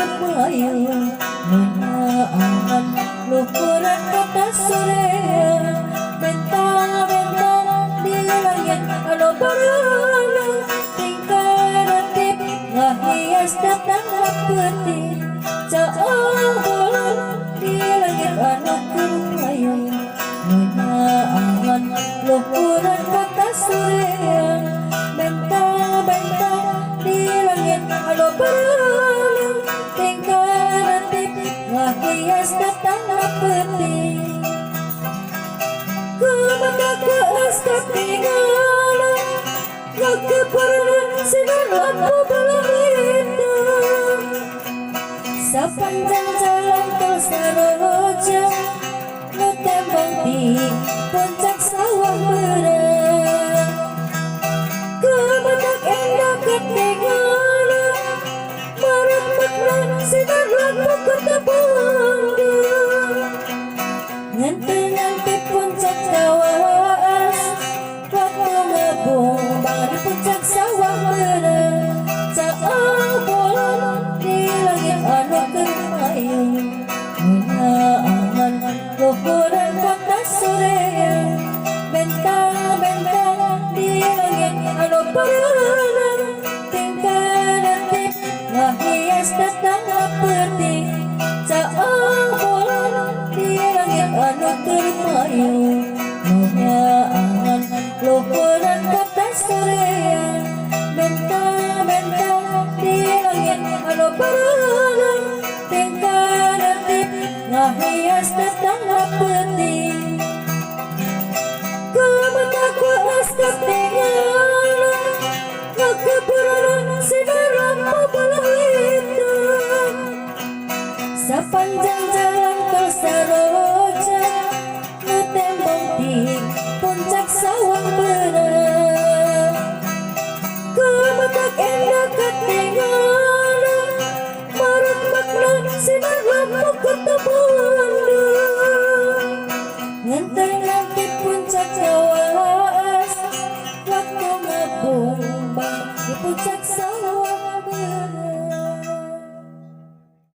berpayu menangan luhuran kota sore bentang-bentang di langit anu barulung tingkah ratip ngahias datang putih caong bulan di langit anu berpayu menangan luhuran kota sore bentang-bentang di langit anu barulung tingkah ratip ngahias datang putih kumaka keas ketinggalan ngakeparana sinar lampu balang hitam sepanjang jalan tol Saroja ngetembang di puncak sawah merah kemenak endah ketinggalan merepekna sinar lampu kota Bandung nganti puncak tawas waktu ngebung bari puncak sawah merah caong bulan di langit anu berpayu menangan luhuran kota sore bentang-bentang di langit anu barulung